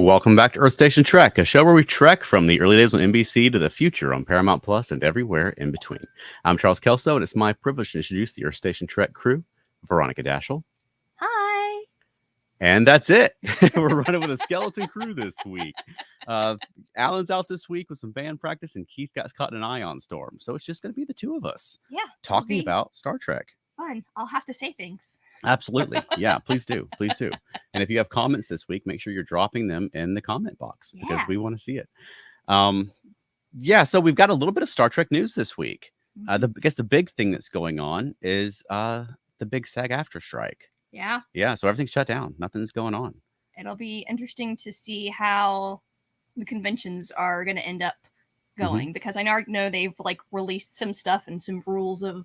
Welcome back to Earth Station Trek, a show where we trek from the early days on NBC to the future on Paramount Plus and everywhere in between. I'm Charles Kelso, and it's my privilege to introduce the Earth Station Trek crew, Veronica Dashel. Hi. And that's it. We're running with a skeleton crew this week. Alan's out this week with some band practice, and Keith got caught in an ion storm. So it's just going to be the two of us talking about Star Trek. Fun. I'll have to say things. Absolutely. Yeah, please do. Please do. And if you have comments this week, make sure you're dropping them in the comment box because we want to see it. So we've got a little bit of Star Trek news this week. I guess the big thing that's going on is the big SAG-AFTRA strike. Yeah, so everything's shut down. Nothing's going on. It'll be interesting to see how the conventions are going to end up going because I know they've released some stuff and some rules of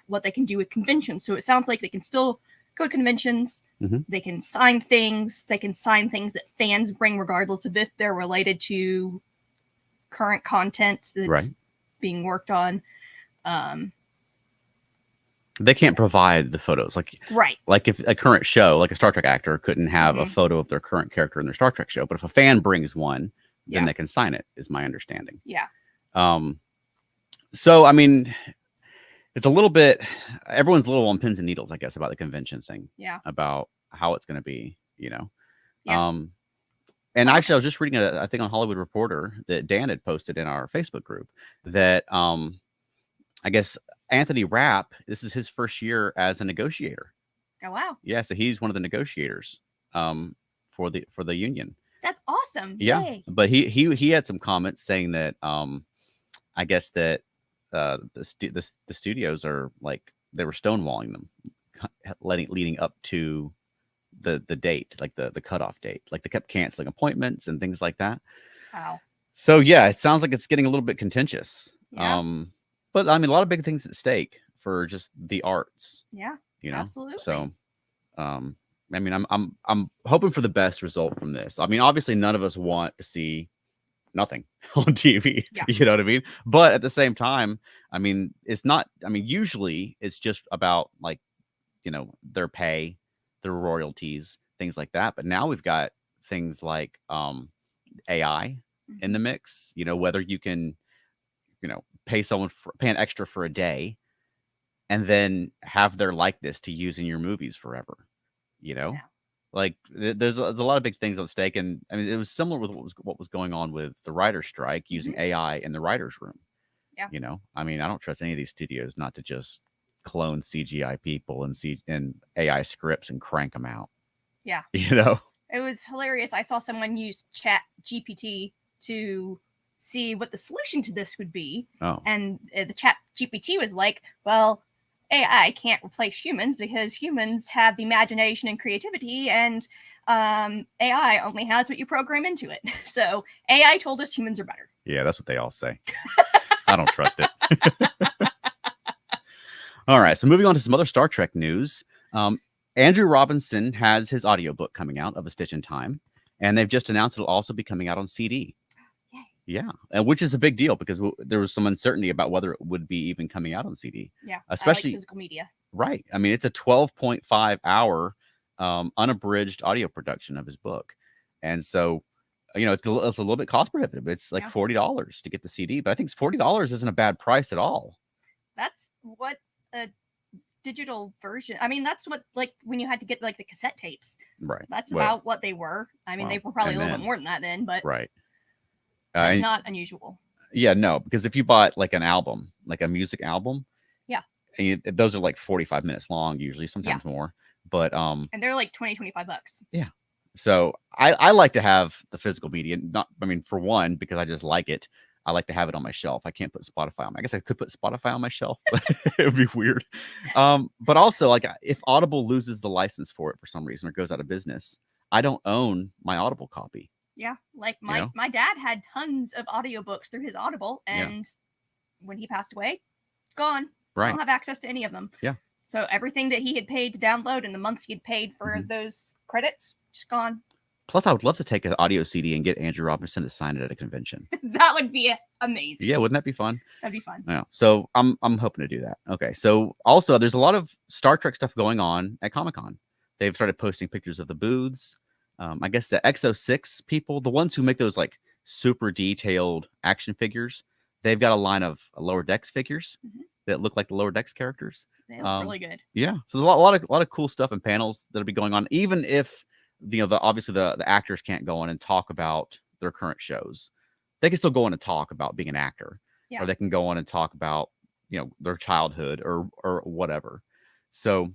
what they can do with conventions. So it sounds like they can still go to conventions. They can sign things. They can sign things that fans bring regardless of if they're related to current content that's being worked on. They can't provide the photos. Like if a current show, like a Star Trek actor couldn't have a photo of their current character in their Star Trek show. But if a fan brings one, then they can sign it, is my understanding. So, I mean, it's a little bit, everyone's a little on pins and needles, I guess, about the convention thing. About how it's going to be, you know. And actually, I was just reading I think on Hollywood Reporter that Dan had posted in our Facebook group that I guess Anthony Rapp, this is his first year as a negotiator. Oh, wow. Yeah, so he's one of the negotiators for the union. That's awesome. Yeah, Yay. but he had some comments saying that I guess that the studios are they were stonewalling them, leading up to the date, like the cutoff date, like they kept canceling appointments and things like that. Wow. So yeah, it sounds like it's getting a little bit contentious. Yeah. But I mean, a lot of big things at stake for just the arts. Yeah. You know. Absolutely. So, I mean, I'm hoping for the best result from this. I mean, obviously, none of us want to see nothing on TV. Yeah. You know what I mean? But at the same time, I mean, it's not. I mean, usually it's just about their pay, their royalties, things like that. But now we've got things like AI in the mix. You know, whether you can, pay an extra for a day and then have their likeness to use in your movies forever, there's a lot of big things on stake. And I mean, it was similar with what was going on with the writer's strike using AI in the writer's room. I mean, I don't trust any of these studios not to just clone CGI people and AI scripts and crank them out. It was hilarious. I saw someone use Chat GPT to see what the solution to this would be. And the Chat GPT was like, well, AI can't replace humans because humans have the imagination and creativity, and AI only has what you program into it. So AI told us humans are better. Yeah, that's what they all say. I don't trust it. All right, so moving on to some other Star Trek news. Andrew Robinson has his audiobook coming out of A Stitch in Time, and they've just announced it'll also be coming out on CD. Yeah, which is a big deal because there was some uncertainty about whether it would be even coming out on CD. Yeah, especially I like physical media. Right. I mean, it's a 12.5 hour unabridged audio production of his book, and so it's a little bit cost prohibitive. It's like $40 to get the CD, but I think $40 isn't a bad price at all. That's what a digital version. I mean, that's what when you had to get the cassette tapes. Right. That's about what they were. I mean, they were probably a little bit more than that then, but right. It's not unusual. Yeah, no, because if you bought an album, like a music album, and those are like 45 minutes long, usually, sometimes more. But and they're like $20-$25. Yeah. So I like to have the physical media. For one, because I just like it. I like to have it on my shelf. I can't put Spotify on. I guess I could put Spotify on my shelf, but it would be weird. But also, if Audible loses the license for it for some reason or goes out of business, I don't own my Audible copy. Yeah, my dad had tons of audiobooks through his Audible, and when he passed away, gone. Right. I don't have access to any of them. Yeah. So everything that he had paid to download and the months he had paid for those credits, just gone. Plus, I would love to take an audio CD and get Andrew Robinson to sign it at a convention. That would be amazing. Yeah, wouldn't that be fun? That'd be fun. Yeah. So I'm hoping to do that. Okay. So also, there's a lot of Star Trek stuff going on at Comic-Con. They've started posting pictures of the booths. I guess the Exo 6 people, the ones who make those like super detailed action figures, they've got a line of Lower Decks figures that look like the Lower Decks characters. They look really good. Yeah, so there's a lot of cool stuff and panels that'll be going on, even if obviously the actors can't go on and talk about their current shows. They can still go on and talk about being an actor, or they can go on and talk about their childhood or whatever. So,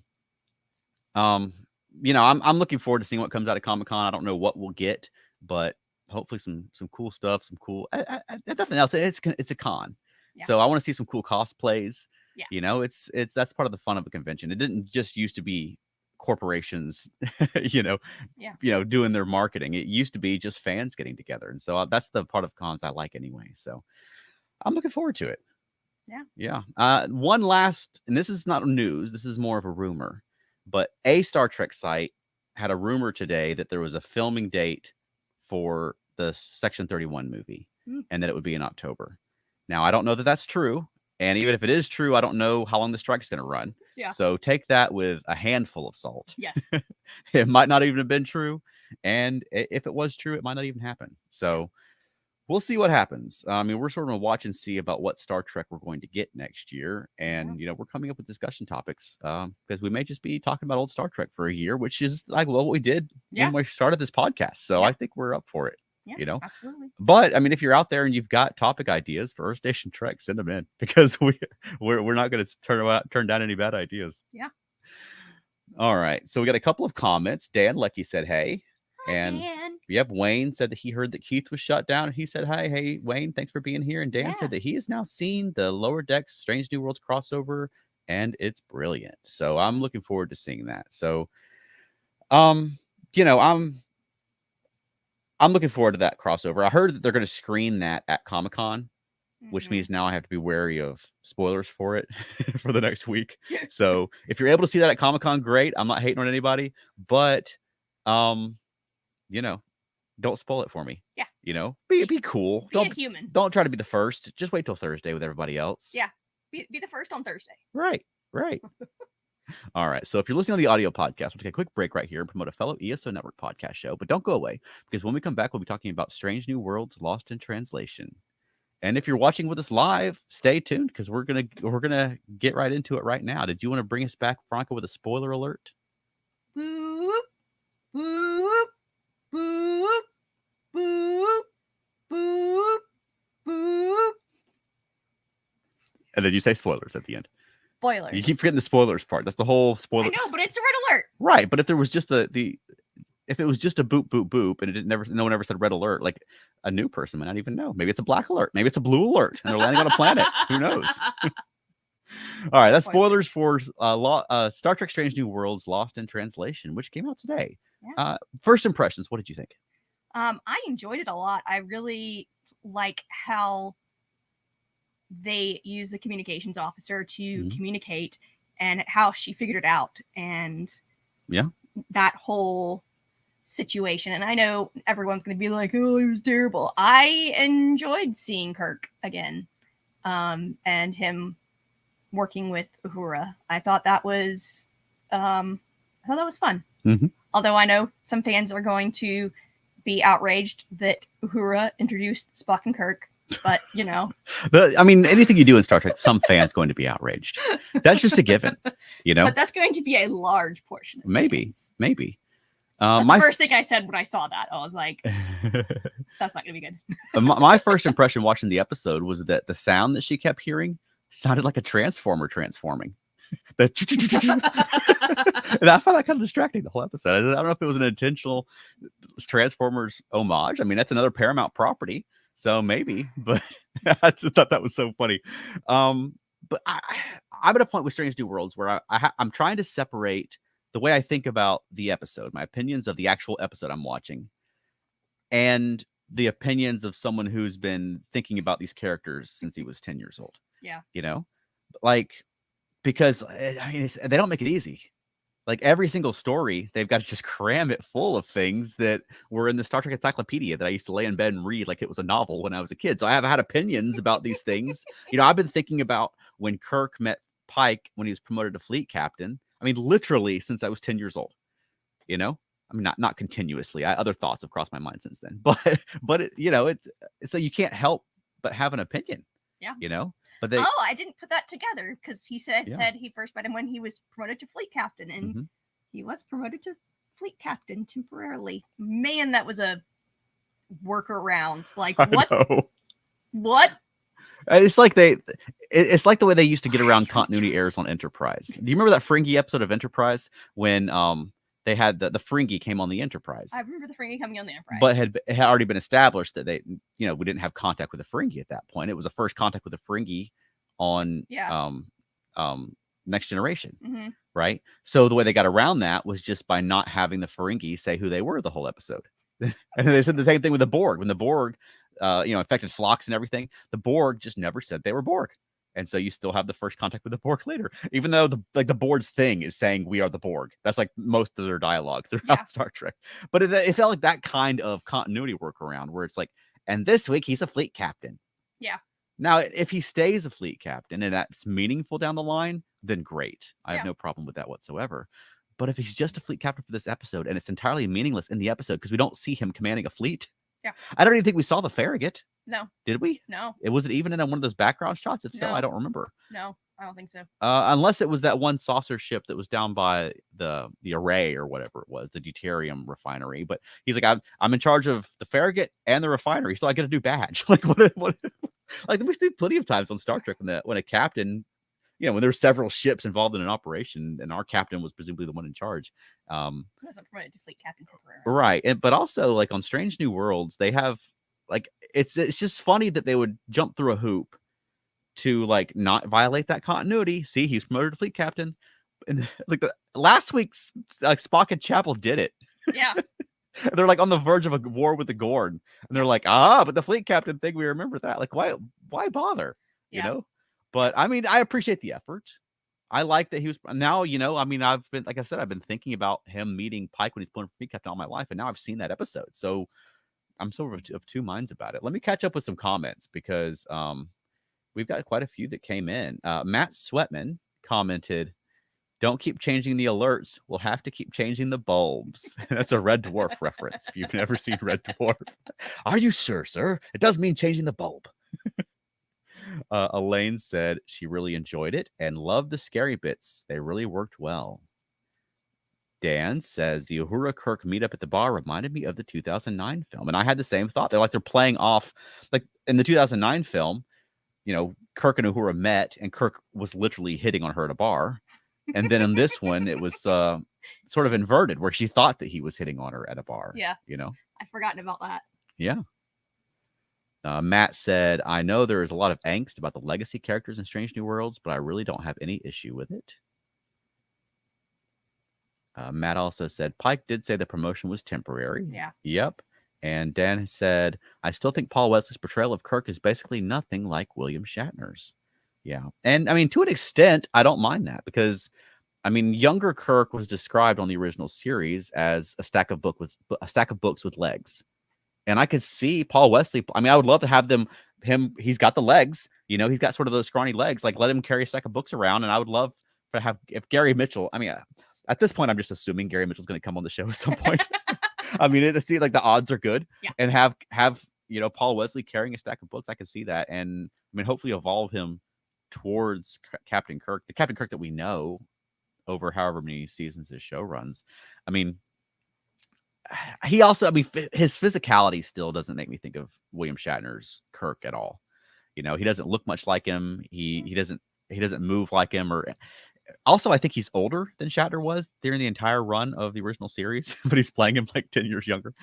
I'm looking forward to seeing what comes out of Comic-Con. I don't know what we'll get, but hopefully some cool stuff, some cool. Nothing else. It's a con, so I want to see some cool cosplays. Yeah. It's that's part of the fun of a convention. It didn't just used to be corporations, doing their marketing. It used to be just fans getting together, and so that's the part of cons I like anyway. So I'm looking forward to it. Yeah. One last, and this is not news. This is more of a rumor, but a Star Trek site had a rumor today that there was a filming date for the Section 31 movie, and that it would be in October. Now, I don't know that that's true. And even if it is true, I don't know how long the strike's going to run. Yeah. So take that with a handful of salt. Yes. It might not even have been true. And if it was true, it might not even happen. So we'll see what happens. I mean, we're sort of going to watch and see about what Star Trek we're going to get next year. And, we're coming up with discussion topics because we may just be talking about old Star Trek for a year, which is like what we did when we started this podcast. So I think we're up for it. Yeah, absolutely. But I mean, if you're out there and you've got topic ideas for Earth Station Trek, send them in, because we're not going to turn down any bad ideas. Yeah. All right. So we got a couple of comments. Dan Lecky said, "Hey," and Dan. Yep. Wayne said that he heard that Keith was shut down, and he said, "Hi, hey Wayne, thanks for being here." And Dan said that he has now seen the Lower Decks Strange New Worlds crossover, and it's brilliant. So I'm looking forward to seeing that. So, I'm looking forward to that crossover. I heard that they're going to screen that at Comic-Con, which means now I have to be wary of spoilers for it for the next week. So if you're able to see that at Comic-Con, great. I'm not hating on anybody, but, don't spoil it for me. Yeah. Be cool. Be a human. Don't try to be the first. Just wait till Thursday with everybody else. Yeah. Be the first on Thursday. Right. All right. So if you're listening to the audio podcast, we'll take a quick break right here and promote a fellow ESO Network podcast show. But don't go away, because when we come back, we'll be talking about Strange New Worlds Lost in Translation. And if you're watching with us live, stay tuned, because we're gonna get right into it right now. Did you want to bring us back, Franco, with a spoiler alert? Boop, boop, boop, boop, boop, boop. And then you say spoilers at the end. Spoilers. You keep forgetting the spoilers part. That's the whole spoiler. I know, but it's a red alert. Right, but if there was just if it was just a boop boop boop and no one ever said red alert, like a new person might not even know. Maybe it's a black alert. Maybe it's a blue alert, and they're landing on a planet. Who knows? All right, that's spoilers for Star Trek: Strange New Worlds: Lost in Translation, which came out today. Yeah. First impressions. What did you think? I enjoyed it a lot. I really like how they use the communications officer to communicate, and how she figured it out, and that whole situation. And I know everyone's going to be like, "Oh, he was terrible." I enjoyed seeing Kirk again, and him working with Uhura. I thought that was fun. Although I know some fans are going to be outraged that Uhura introduced Spock and Kirk. But I mean, anything you do in Star Trek, some fans going to be outraged. That's just a given, But that's going to be a large portion. Of maybe. That's the first thing I said when I saw that. I was like, "That's not going to be good." My first impression watching the episode was that the sound that she kept hearing sounded like a transformer transforming. And I found that kind of distracting the whole episode. I don't know if it was an intentional Transformers homage. I mean, that's another Paramount property. So maybe, but I just thought that was so funny. But I'm at a point with Strange New Worlds where I'm trying to separate the way I think about the episode, my opinions of the actual episode I'm watching, and the opinions of someone who's been thinking about these characters since he was 10 years old. Yeah. Because I mean, they don't make it easy. Like every single story, they've got to just cram it full of things that were in the Star Trek encyclopedia that I used to lay in bed and read like it was a novel when I was a kid. So I have had opinions about these things. I've been thinking about when Kirk met Pike when he was promoted to fleet captain. I mean, literally since I was 10 years old, I mean, not continuously. Other thoughts have crossed my mind since then, but it's so you can't help but have an opinion. Yeah. But they I didn't put that together because he said Yeah. he first met him when he was promoted to fleet captain, and he was promoted to fleet captain temporarily. Man, that was a workaround. Like, what? I know. What? It's like it's like the way they used to get around continuity errors on Enterprise. Do you remember that Ferengi episode of Enterprise when they had the Ferengi came on the Enterprise? I remember the Ferengi coming on the Enterprise, but it had already been established that they, we didn't have contact with the Ferengi at that point. It was the first contact with the Ferengi on Next Generation, right? So the way they got around that was just by not having the Ferengi say who they were the whole episode. And then they said the same thing with the Borg. When the Borg infected Phlox and everything, the Borg just never said they were Borg. And so you still have the first contact with the Borg later, even though the Borg's thing is saying we are the Borg. That's like most of their dialogue throughout Star Trek. But it felt like that kind of continuity workaround where it's like, and this week he's a fleet captain. Yeah. Now, if he stays a fleet captain and that's meaningful down the line, then great. I have no problem with that whatsoever. But if he's just a fleet captain for this episode and it's entirely meaningless in the episode because we don't see him commanding a fleet. Yeah. I don't even think we saw the Farragut. No. Did we? No. Was it even in one of those background shots? If so, I don't remember. No, I don't think so. Unless it was that one saucer ship that was down by the array or whatever it was, the deuterium refinery. But he's like, I'm in charge of the Farragut and the refinery, so I get a new badge. Like what? Like we see plenty of times on Star Trek when a captain, when there's several ships involved in an operation, and our captain was presumably the one in charge. He wasn't promoted to fleet captain temporarily. Right. But also, like on Strange New Worlds, they have like it's just funny that they would jump through a hoop to like not violate that continuity. See, he's promoted to fleet captain. And like last week's Spock and Chapel did it. Yeah. They're like on the verge of a war with the Gorn. And they're like, but the fleet captain thing, we remember that. Like, why bother? But I mean, I appreciate the effort. I like that he was now, I mean, I've been thinking about him meeting Pike when he's playing for fleet captain all my life. And now I've seen that episode. So I'm sort of two minds about it. Let me catch up with some comments because we've got quite a few that came in. Matt Sweatman commented, "Don't keep changing the alerts. We'll have to keep changing the bulbs." That's a Red Dwarf reference. If you've never seen Red Dwarf. Are you sure, sir? It does mean changing the bulb. Elaine said she really enjoyed it and loved the scary bits. They really worked well. Dan says the Uhura Kirk meetup at the bar reminded me of the 2009 film. And I had the same thought. They're playing off, like in the 2009 film, Kirk and Uhura met and Kirk was literally hitting on her at a bar. And then in this one, it was sort of inverted where she thought that he was hitting on her at a bar. Yeah. I've forgotten about that. Yeah. Matt said, I know there is a lot of angst about the legacy characters in Strange New Worlds, but I really don't have any issue with it. Matt also said, Pike did say the promotion was temporary. Yeah. Yep. And Dan said, I still think Paul Wesley's portrayal of Kirk is basically nothing like William Shatner's. Yeah. And I mean, to an extent, I don't mind that because, I mean, younger Kirk was described on the original series as a stack of books with legs. And I could see Paul Wesley. I mean, I would love to have he's got the legs, he's got sort of those scrawny legs, like let him carry a stack of books around. And I would love to have, if Gary Mitchell, I mean, at this point, I'm just assuming Gary Mitchell's going to come on the show at some point. I mean, it seems like the odds are good. Yeah. And have Paul Wesley carrying a stack of books. I can see that. And I mean, hopefully evolve him towards Captain Kirk, the Captain Kirk that we know over however many seasons his show runs. I mean, he also, his physicality still doesn't make me think of William Shatner's Kirk at all. He doesn't look much like him. He doesn't move like him. Or also, I think he's older than Shatner was during the entire run of the original series, but he's playing him like 10 years younger.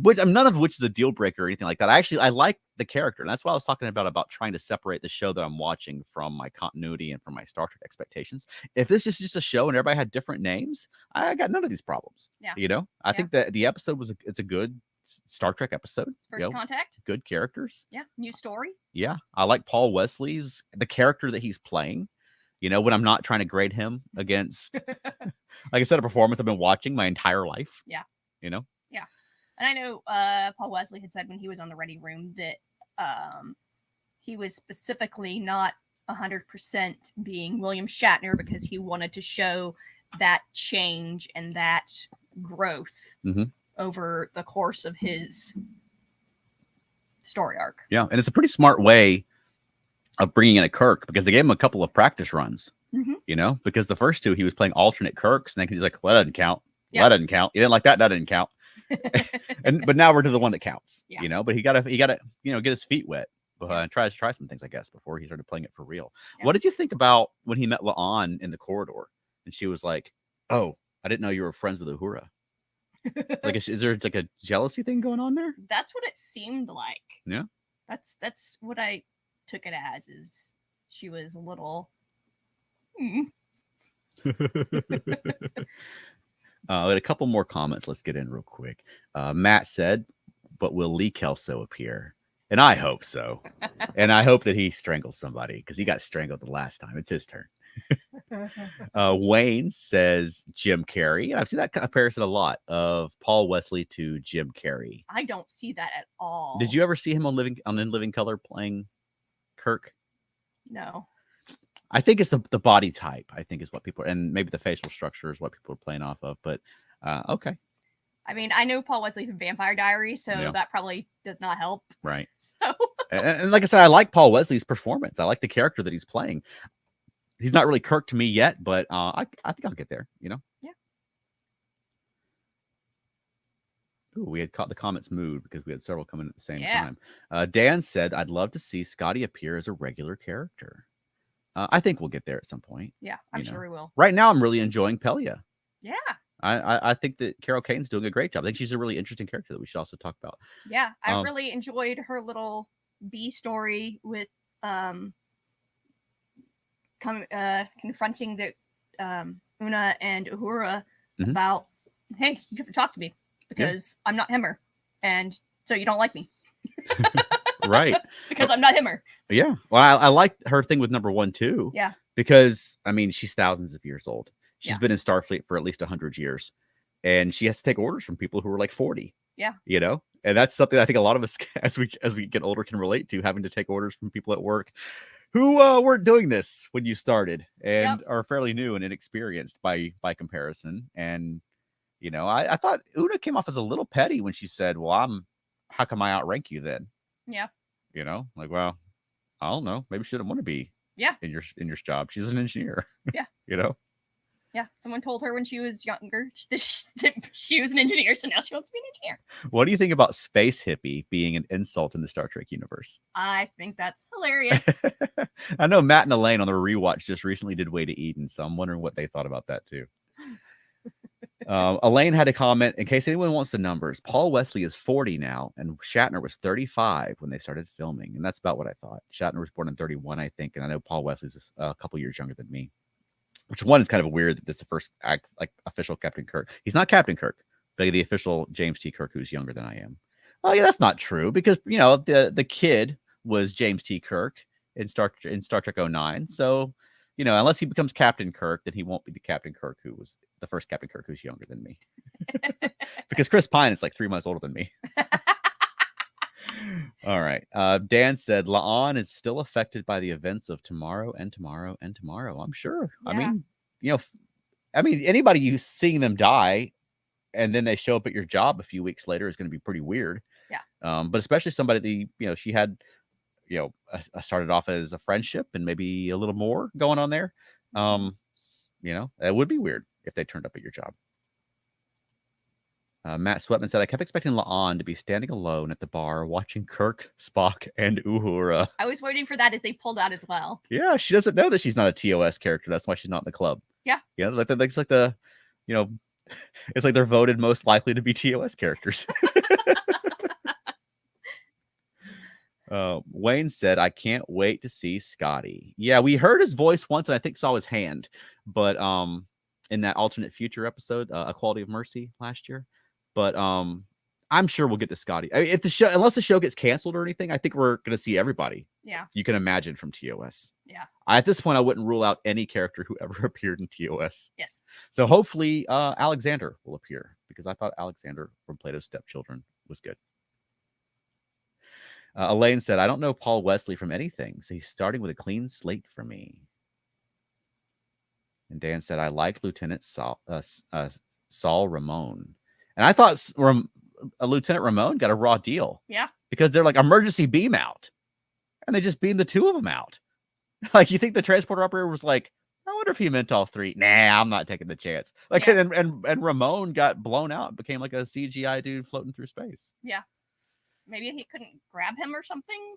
Which none of which is a deal breaker or anything like that. I like the character, and that's what I was talking about trying to separate the show that I'm watching from my continuity and from my Star Trek expectations. If this is just a show and everybody had different names, I got none of these problems. Yeah. I think that the episode it's a good Star Trek episode. First contact. Good characters. Yeah. New story. Yeah. I like Paul Wesley's, the character that he's playing. When I'm not trying to grade him against, like I said, a performance I've been watching my entire life. Yeah. Yeah. And I know Paul Wesley had said when he was on the Ready Room that he was specifically not 100% being William Shatner because he wanted to show that change and that growth over the course of his story arc. Yeah, and it's a pretty smart way of bringing in a Kirk because they gave him a couple of practice runs. You know, because the first two he was playing alternate Kirks, and then he's like, "Well, that doesn't count. Well, that doesn't count. You didn't like that. That didn't count." But now we're to the one that counts. You know, but he gotta get his feet wet. Try some things, I guess, before he started playing it for real. What did you think about when he met La'an in the corridor and she was like, "Oh, I didn't know you were friends with Uhura." Like, is there like a jealousy thing going on there? That's what it seemed like. Yeah, that's what I took it as. Is she was a little. We had a couple more comments. Let's get in real quick. Matt said, "But will Lee Kelso appear?" And I hope so. And I hope that he strangles somebody because he got strangled the last time. It's his turn. Wayne says Jim Carrey. And I've seen that comparison a lot of Paul Wesley to Jim Carrey. I don't see that at all. Did you ever see him on In Living Color playing Kirk? No. I think it's the body type, I think is what people, and maybe the facial structure is what people are playing off of. But okay. I mean, I know Paul Wesley from Vampire Diaries, so that probably does not help. Right. So. and like I said, I like Paul Wesley's performance. I like the character that he's playing. He's not really Kirk to me yet, but I think I'll get there, you know? Yeah. Ooh, we had caught the comments moved because we had several coming at the same time. Dan said, "I'd love to see Scotty appear as a regular character." I think we'll get there at some point. Yeah, I'm sure we will. Right now, I'm really enjoying Pelia. Yeah. I think that Carol Kane's doing a great job. I think she's a really interesting character that we should also talk about. Yeah, I really enjoyed her little B story with confronting the Una and Uhura about, hey, you have to talk to me because I'm not Hemmer, and so you don't like me. Right. Because I'm not Hemmer. Yeah. Well, I like her thing with number 1 too. Yeah. Because I mean, she's thousands of years old. She's been in Starfleet for at least 100 years, and she has to take orders from people who are like 40. Yeah. You know, and that's something I think a lot of us, as we get older, can relate to, having to take orders from people at work who weren't doing this when you started and are fairly new and inexperienced by comparison. And you know, I thought Una came off as a little petty when she said, "Well, how come I outrank you then?" Yeah. You know, like, well, I don't know. Maybe she didn't want to be in your job. She's an engineer. Yeah. You know? Yeah. Someone told her when she was younger that she was an engineer, so now she wants to be an engineer. What do you think about space hippie being an insult in the Star Trek universe? I think that's hilarious. I know Matt and Elaine on the rewatch just recently did Way to Eden, so I'm wondering what they thought about that too. Elaine had a comment, in case anyone wants the numbers, Paul Wesley is 40 now, and Shatner was 35 when they started filming, and that's about what I thought. Shatner was born in 31, I think, and I know Paul Wesley's a couple years younger than me, which one is kind of weird that this is the first official Captain Kirk. He's not Captain Kirk, but the official James T. Kirk, who's younger than I am. Oh yeah, that's not true, because you know the kid was James T. Kirk in Star Trek 09, so you know, unless he becomes Captain Kirk, then he won't be the Captain Kirk who was the first Captain Kirk who's younger than me. Because Chris Pine is like 3 months older than me. All right. Dan said, La'an is still affected by the events of tomorrow and tomorrow and tomorrow. I'm sure. Yeah. I mean, you know, anybody you seeing them die and then they show up at your job a few weeks later is going to be pretty weird. Yeah. But especially somebody that, you know, she had, you know, started off as a friendship and maybe a little more going on there. You know, it would be weird if they turned up at your job. Matt Sweatman said, I kept expecting La'an to be standing alone at the bar watching Kirk, Spock, and Uhura. I was waiting for that as they pulled out as well. Yeah, she doesn't know that she's not a TOS character. That's why she's not in the club. Yeah. Yeah, it's like the, you know, it's like they're voted most likely to be TOS characters. Wayne said, I can't wait to see Scotty. Yeah, we heard his voice once and I think saw his hand, but in that alternate future episode, A Quality of Mercy last year. But I'm sure we'll get to Scotty. I mean, if the show, unless the show gets canceled or anything, I think we're going to see everybody. Yeah. You can imagine from TOS. Yeah. At this point, I wouldn't rule out any character who ever appeared in TOS. Yes. So hopefully Alexander will appear, because I thought Alexander from Plato's Stepchildren was good. Elaine said, I don't know Paul Wesley from anything, so he's starting with a clean slate for me. And Dan said, I like Lieutenant Saul Ramon. And I thought Lieutenant Ramon got a raw deal. Yeah. Because they're like, emergency beam out. And they just beamed the two of them out. Like, you think the transporter operator was like, I wonder if he meant all three. Nah, I'm not taking the chance. Like, Yeah. and Ramon got blown out, became like a CGI dude floating through space. Yeah. Maybe he couldn't grab him or something.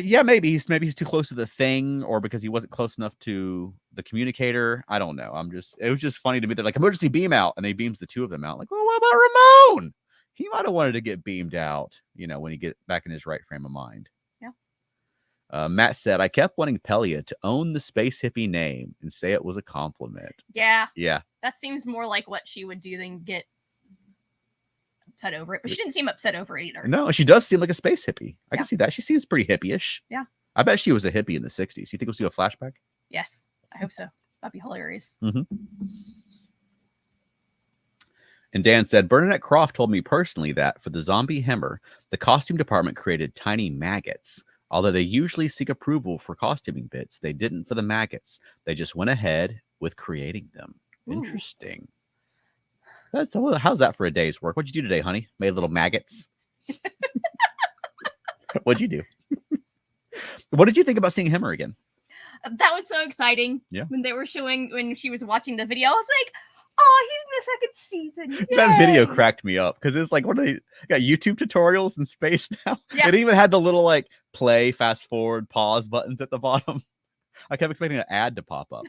Yeah, maybe he's too close to the thing, or because he wasn't close enough to the communicator. I don't know. It was just funny to me. They're like, emergency beam out, and they beams the two of them out. Like, well, what about Ramon? He might have wanted to get beamed out, when he get back in his right frame of mind. Yeah. Matt said, I kept wanting Pelia to own the space hippie name and say it was a compliment. Yeah. Yeah. That seems more like what she would do than get upset over it. But she didn't seem upset over it either. No, she does seem like a space hippie. I can see that. She seems pretty hippie-ish. Yeah. I bet she was a hippie in the 60s. You think we'll see a flashback? Yes. I hope so. That'd be hilarious. Mm-hmm. And Dan said, Bernadette Croft told me personally that for the zombie Hemmer, the costume department created tiny maggots. Although they usually seek approval for costuming bits, they didn't for the maggots. They just went ahead with creating them. Ooh. Interesting. How's that for a day's work? What'd you do today, honey? Made little maggots. What'd you do? What did you think about seeing Hemmer again? That was so exciting. Yeah. When she was watching the video, I was like, oh, he's in the second season. Yay! That video cracked me up because it's like, what are they got YouTube tutorials in space now? Yeah. It even had the little like play, fast forward, pause buttons at the bottom. I kept expecting an ad to pop up.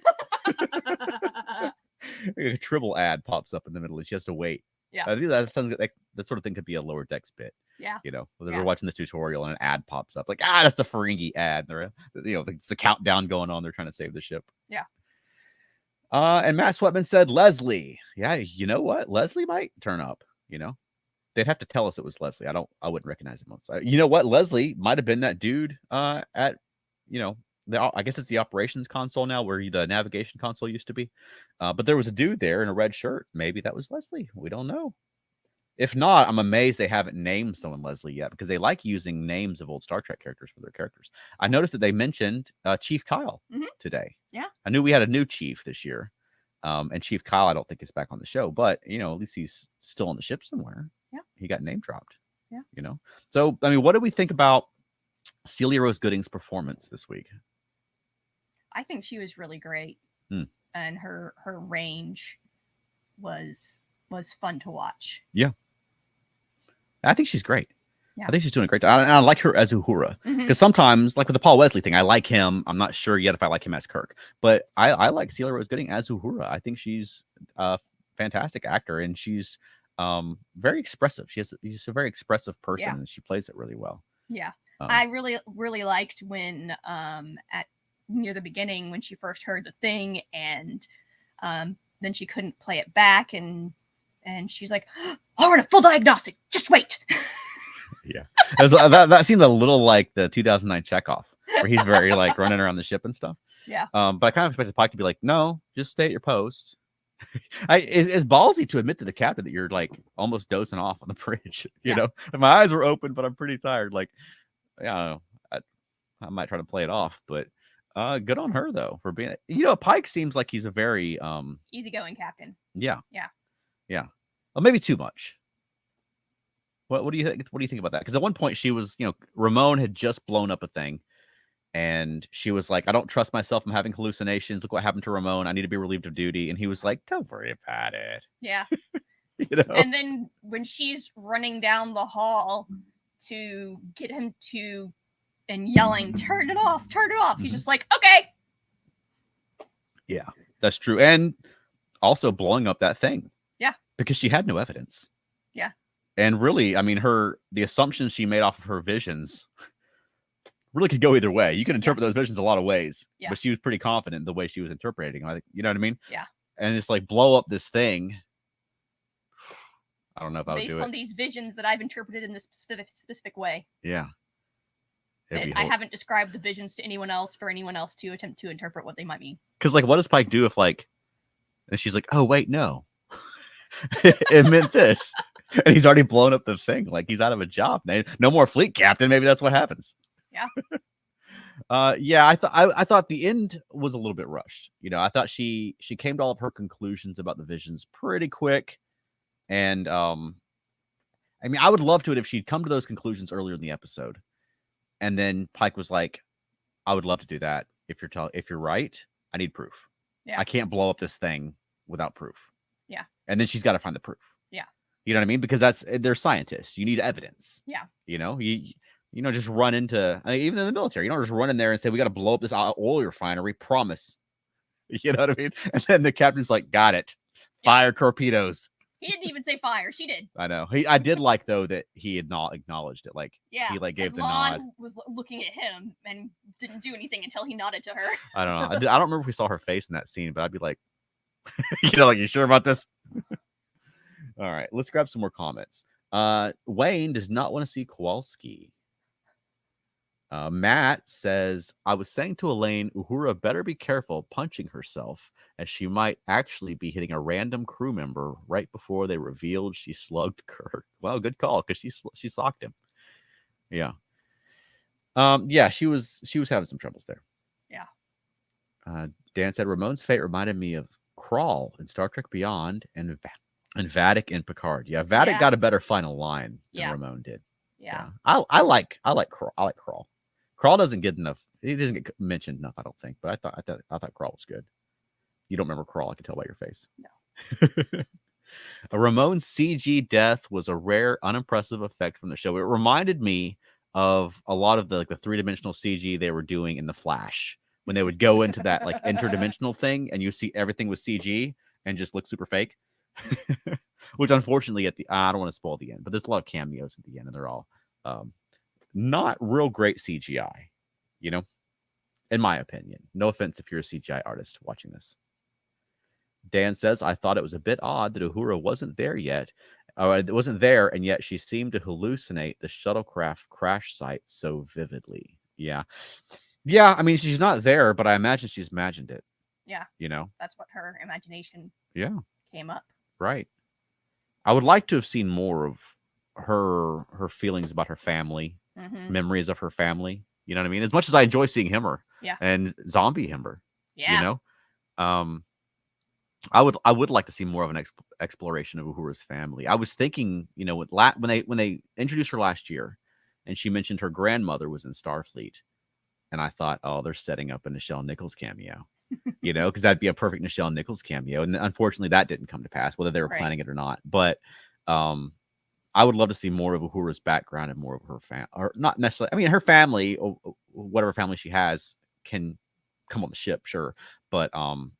A Tribble ad pops up in the middle and she has to wait. Yeah. I think that sounds like that sort of thing could be a Lower Decks bit. Yeah. We're watching the tutorial and an ad pops up like, that's the Ferengi ad. They're, it's the countdown going on. They're trying to save the ship. Yeah. And Matt Sweatman said Leslie. Yeah, you know what? Leslie might turn up. They'd have to tell us it was Leslie. I wouldn't recognize him. You know what? Leslie might have been that dude at, I guess it's the operations console now where the navigation console used to be. But there was a dude there in a red shirt. Maybe that was Leslie. We don't know. If not, I'm amazed they haven't named someone Leslie yet because they like using names of old Star Trek characters for their characters. I noticed that they mentioned Chief Kyle today. Yeah. I knew we had a new chief this year. And Chief Kyle, I don't think is back on the show, but at least he's still on the ship somewhere. Yeah. He got name dropped. Yeah. So, I mean, what do we think about Celia Rose Gooding's performance this week? I think she was really great. And her range was fun to watch. Yeah. I think she's great. Yeah. I think she's doing a great job. And I like her as Uhura. Because sometimes, like with the Paul Wesley thing, I like him. I'm not sure yet if I like him as Kirk. But I like Celia Rose Gooding as Uhura. I think she's a fantastic actor. And she's very expressive. She's a very expressive person. And she plays it really well. Yeah. I really, really liked when at near the beginning when she first heard the thing and then she couldn't play it back and she's like, I'll run a full diagnostic. Just wait. Yeah. That seemed a little like the 2009 Chekhov, where he's very like running around the ship and stuff. Yeah. But I kind of expected Pike to be like, no, just stay at your post. It's ballsy to admit to the captain that you're like almost dozing off on the bridge. You know, and my eyes were open, but I'm pretty tired. Like, I might try to play it off, but good on her though for being. Pike seems like he's a very easygoing captain. Yeah. Yeah. Yeah. Well, maybe too much. What do you think? What do you think about that? Because at one point she was, Ramon had just blown up a thing, and she was like, "I don't trust myself. I'm having hallucinations. Look what happened to Ramon. I need to be relieved of duty." And he was like, "Don't worry about it." Yeah. And then when she's running down the hall to get him to and yelling, "Turn it off! Turn it off!" He's just like, "Okay." Yeah, that's true. And also blowing up that thing. Yeah. Because she had no evidence. Yeah. And really, I mean, the assumptions she made off of her visions really could go either way. You can interpret those visions a lot of ways, but she was pretty confident in the way she was interpreting. I think, you know what I mean? Yeah. And it's like blow up this thing. I don't know if I would do it. Based on these visions that I've interpreted in this specific way. Yeah. I haven't described the visions to anyone else for anyone else to attempt to interpret what they might mean. Because like, what does Pike do if and she's like, oh, wait, no. It meant this. And he's already blown up the thing. Like he's out of a job. No more fleet captain. Maybe that's what happens. Yeah. I thought the end was a little bit rushed. I thought she came to all of her conclusions about the visions pretty quick. And I mean, I would love to it if she'd come to those conclusions earlier in the episode, and then Pike was like, "I would love to do that. If you're right, I need proof. Yeah. I can't blow up this thing without proof." Yeah. And then she's got to find the proof. Yeah. You know what I mean? Because they're scientists. You need evidence. Yeah. You know, just run into, I mean, even in the military, you don't just run in there and say, "We got to blow up this oil refinery. Promise." You know what I mean? And then the captain's like, "Got it. Fire torpedoes." He didn't even say fire. She did. I know. I did like though that he had not acknowledged it. Like, yeah, he like gave the Lon nod. Was looking at him and didn't do anything until he nodded to her. I don't know. I don't remember if we saw her face in that scene, but I'd be like, like, "You sure about this?" All right, let's grab some more comments. Wayne does not want to see Kowalski. Matt says, "I was saying to Elaine, Uhura better be careful punching herself, as she might actually be hitting a random crew member right before they revealed she slugged Kirk." Well, good call, because she socked him. Yeah. Yeah, she was having some troubles there. Yeah. Dan said, "Ramon's fate reminded me of Crawl in Star Trek Beyond and Vadic in Picard." Yeah, Vadic got a better final line than Ramon did. Yeah. I like Crawl. I like Crawl. Crawl doesn't get enough. He doesn't get mentioned enough, I don't think. But I thought Crawl was good. You don't remember Crawl? I can tell by your face. No. Ramon's CG death was a rare, unimpressive effect from the show. It reminded me of a lot of the 3-dimensional CG they were doing in The Flash, when they would go into that like interdimensional thing, and you see everything with CG and just look super fake. Which unfortunately I don't want to spoil the end, but there's a lot of cameos at the end, and they're all not real great CGI, in my opinion. No offense if you're a CGI artist watching this. Dan says, "I thought it was a bit odd that Uhura wasn't there yet. It wasn't there, and yet she seemed to hallucinate the shuttlecraft crash site so vividly." Yeah. Yeah, I mean, she's not there, but I imagine she's imagined it. Yeah. That's what her imagination came up. Right. I would like to have seen more of her feelings about her family, memories of her family. You know what I mean? As much as I enjoy seeing Himmer and zombie Himmer, I would like to see more of an exploration of Uhura's family. I was thinking, when they introduced her last year, and she mentioned her grandmother was in Starfleet, and I thought, oh, they're setting up a Nichelle Nichols cameo. Because that'd be a perfect Nichelle Nichols cameo. And unfortunately, that didn't come to pass, whether they were planning it or not. But I would love to see more of Uhura's background and more of her family. Or not necessarily. I mean, her family, or whatever family she has, can come on the ship, sure. But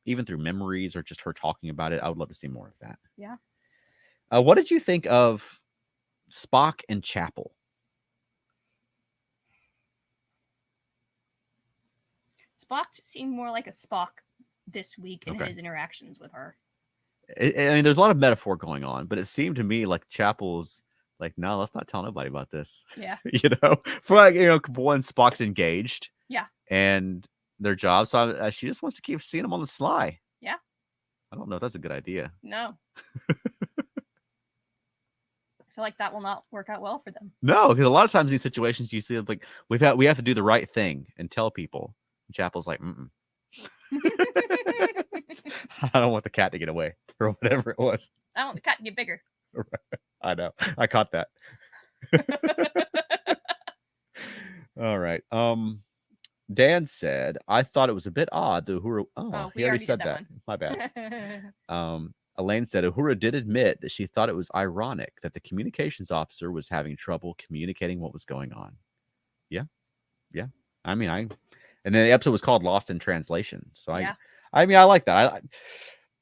even through memories or just her talking about it, I would love to see more of that. Yeah. What did you think of Spock and Chapel? Spock seemed more like a Spock this week in his interactions with her. I mean, there's a lot of metaphor going on, but it seemed to me like Chapel's like, "No, let's not tell nobody about this." Yeah. For one, Spock's engaged. Yeah. And their job, so she just wants to keep seeing them on the sly. Yeah. I don't know if that's a good idea. No. I feel like that will not work out well for them. No, because a lot of times in these situations, you see like we have to do the right thing and tell people. Chapel's like, I don't want the cat to get away, or whatever it was. I want the cat to get bigger. I know. I caught that. All right. Dan said, "I thought it was a bit odd that Uhura." Oh, he already said that. My bad. Elaine said Uhura did admit that she thought it was ironic that the communications officer was having trouble communicating what was going on. Yeah. I mean, and then the episode was called "Lost in Translation." So I mean, I like that.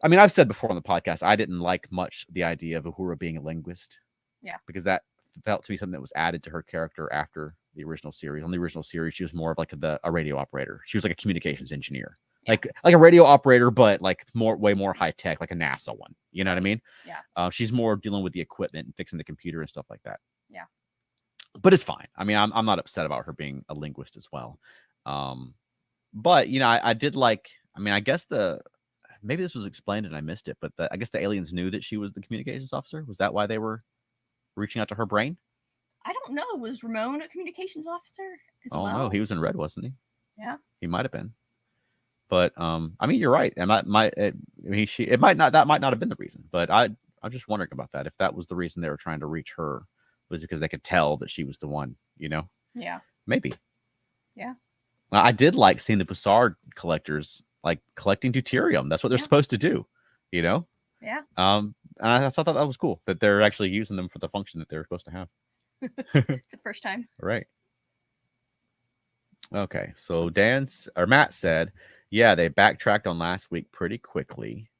I mean, I've said before on the podcast, I didn't like much the idea of Uhura being a linguist. Yeah. Because that felt to be something that was added to her character after the original series. On the original series, she was more of like a radio operator. She was like a communications engineer. Yeah. Like a radio operator, but like way more high tech, like a NASA one. You know what I mean? Yeah. She's more dealing with the equipment and fixing the computer and stuff like that. Yeah. But it's fine. I mean, I'm not upset about her being a linguist as well. But I did like. I mean, I guess maybe this was explained and I missed it, but I guess the aliens knew that she was the communications officer. Was that why they were reaching out to her brain? I don't know. Was Ramon a communications officer as well? No, he was in Red, wasn't he? Yeah, he might have been. But I mean, you're right. And that might not have been the reason. But I'm I'm just wondering about that. If that was the reason they were trying to reach her, was because they could tell that she was the one. Yeah. Maybe. Yeah. Well, I did like seeing the Bussard collectors like collecting deuterium. That's what they're Yeah. supposed to do. Yeah. And I thought that was cool that they're actually using them for the function that they were supposed to have. For the first time. Right. Okay. So Matt said, yeah, they backtracked on last week pretty quickly.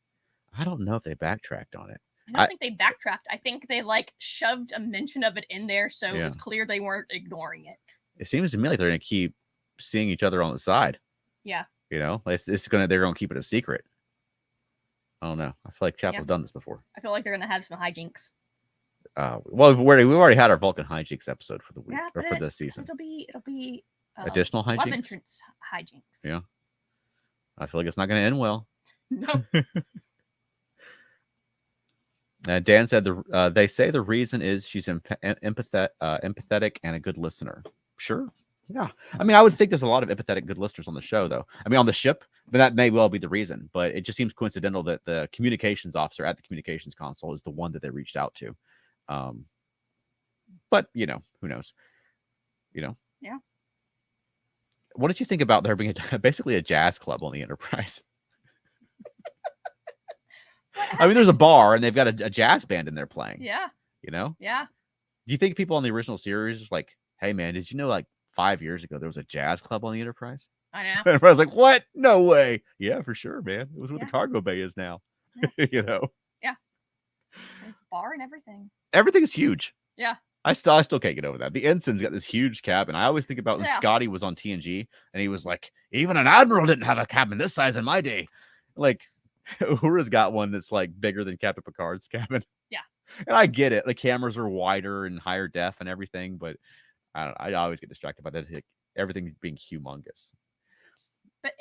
I don't know if they backtracked on it. I don't think they backtracked. I think they like shoved a mention of it in there, so it was clear they weren't ignoring it. It seems to me like they're going to keep seeing each other on the side. Yeah. They're going to keep it a secret. I don't know. I feel like Chapel's done this before. I feel like they're going to have some hijinks. Well, we've already had our Vulcan hijinks episode for the week or for this season. It'll be additional hijinks. Love entrance hijinks. Yeah. I feel like it's not going to end well. No. Dan said they say the reason is she's empathetic and a good listener. Sure. Yeah. I mean, I would think there's a lot of empathetic good listeners on the show, though. I mean, on the ship, but that may well be the reason. But it just seems coincidental that the communications officer at the communications console is the one that they reached out to. But, who knows? Yeah. What did you think about there being basically a jazz club on the Enterprise? I mean, there's a bar and they've got a jazz band in there playing. Yeah. Yeah. Do you think people on the original series was like, hey, man, did you know like 5 years ago there was a jazz club on the Enterprise? I know. Everybody's like, what? No way. Yeah, for sure, man. It was where the cargo bay is now. Yeah. Yeah. There's bar and everything. Everything is huge. Yeah. I still can't get over that. The ensign's got this huge cabin. I always think about when Scotty was on TNG and he was like, even an admiral didn't have a cabin this size in my day. Like, Uhura's got one that's like bigger than Captain Picard's cabin. Yeah. And I get it. The cameras are wider and higher def and everything, but I always get distracted by that. Everything being humongous. But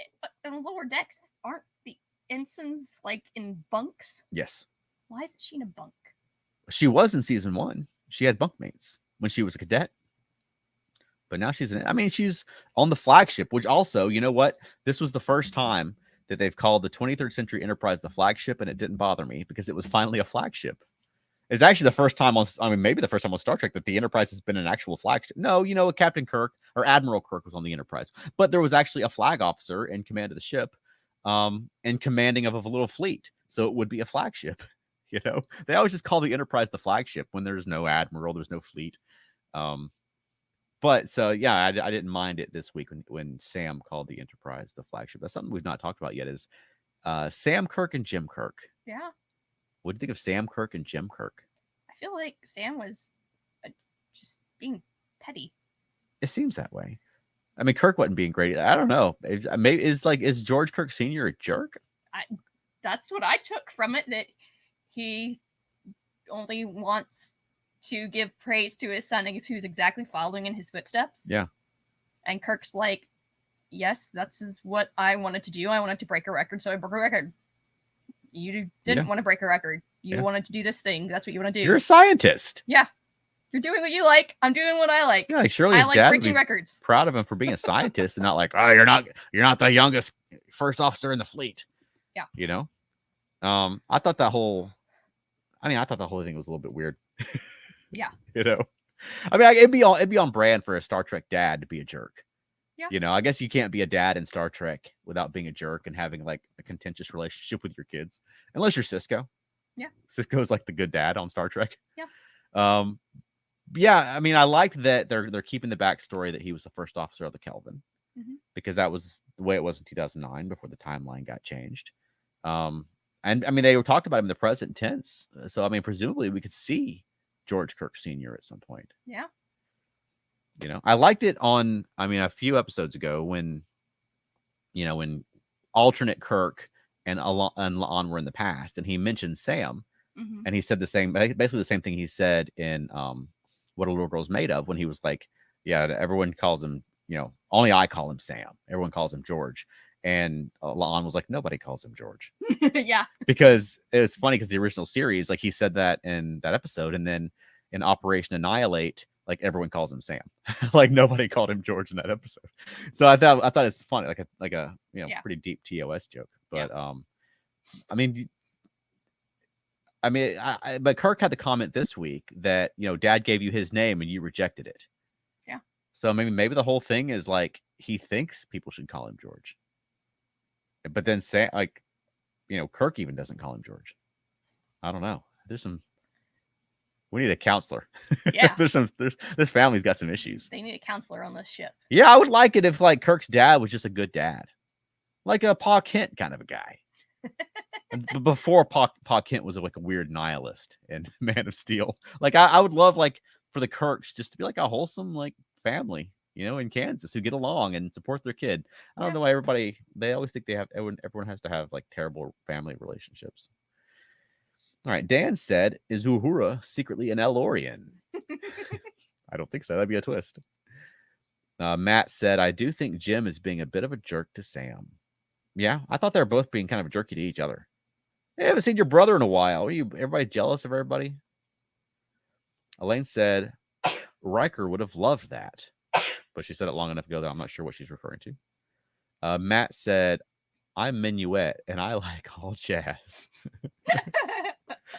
in lower decks, aren't the ensigns like in bunks? Yes. Why isn't she in a bunk? She was in season 1. She had bunkmates when she was a cadet. But now she's on the flagship, which also, you know what? This was the first time that they've called the 23rd Century Enterprise the flagship, and it didn't bother me because it was finally a flagship. It's actually the first time maybe the first time on Star Trek that the Enterprise has been an actual flagship. No, Captain Kirk or Admiral Kirk was on the Enterprise, but there was actually a flag officer in command of the ship, and commanding of a little fleet, so it would be a flagship. They always just call the Enterprise the flagship when there's no admiral, there's no fleet. But so yeah, I didn't mind it this week when Sam called the Enterprise the flagship. That's something we've not talked about yet. Is Sam Kirk and Jim Kirk? Yeah. What do you think of Sam Kirk and Jim Kirk? I feel like Sam was just being petty. It seems that way. I mean, Kirk wasn't being great. I don't know. Is George Kirk Sr. a jerk? That's what I took from it. That he only wants to give praise to his son who's exactly following in his footsteps. Yeah. And Kirk's like, yes, that's what I wanted to do. I wanted to break a record, so I broke a record. You didn't want to break a record. You wanted to do this thing. That's what you want to do. You're a scientist. Yeah. You're doing what you like. I'm doing what I like. Yeah, surely I his like dad breaking records. Proud of him for being a scientist and not like, oh, you're not the youngest first officer in the fleet. Yeah. I thought that whole thing was a little bit weird. Yeah. It'd be on brand for a Star Trek dad to be a jerk. Yeah. I guess you can't be a dad in Star Trek without being a jerk and having like a contentious relationship with your kids, unless you're Cisco. Yeah. Cisco's like the good dad on Star Trek. Yeah. Yeah, I mean, I like that they're keeping the backstory that he was the first officer of the Kelvin, because that was the way it was in 2009 before the timeline got changed. And I mean, they were talked about him in the present tense, so I mean, presumably we could see George Kirk Sr. at some point. Yeah. I liked it on, a few episodes ago when alternate Kirk and La'an were in the past, and he mentioned Sam, and he said basically the same thing he said in What a Little Girl's Made Of, when he was like, yeah, everyone calls him, only I call him Sam. Everyone calls him George. And La'an was like, nobody calls him George. Yeah. Because it's funny because the original series, like he said that in that episode, and then in Operation Annihilate, like everyone calls him Sam. Like nobody called him George in that episode. So I thought it's funny, like a pretty deep TOS joke. But I mean, I mean, but Kirk had the comment this week that, Dad gave you his name and you rejected it. Yeah. So maybe the whole thing is like he thinks people should call him George. But then say like, Kirk even doesn't call him George. I don't know. We need a counselor. Yeah. This family's got some issues. They need a counselor on this ship. Yeah, I would like it if like Kirk's dad was just a good dad. Like a Pa Kent kind of a guy. Before Pa Kent was like a weird nihilist in Man of Steel. Like I would love like for the Kirks just to be like a wholesome like family, in Kansas who get along and support their kid. I don't know why they always think everyone has to have like terrible family relationships. All right, Dan said, is Uhura secretly an Elorian? I don't think so. That'd be a twist. Matt said, I do think Jim is being a bit of a jerk to Sam. Yeah, I thought they were both being kind of jerky to each other. Hey, I haven't seen your brother in a while. Are you everybody jealous of everybody? Elaine said, Riker would have loved that. But she said it long enough ago that I'm not sure what she's referring to. Matt said, I'm Minuet, and I like all jazz.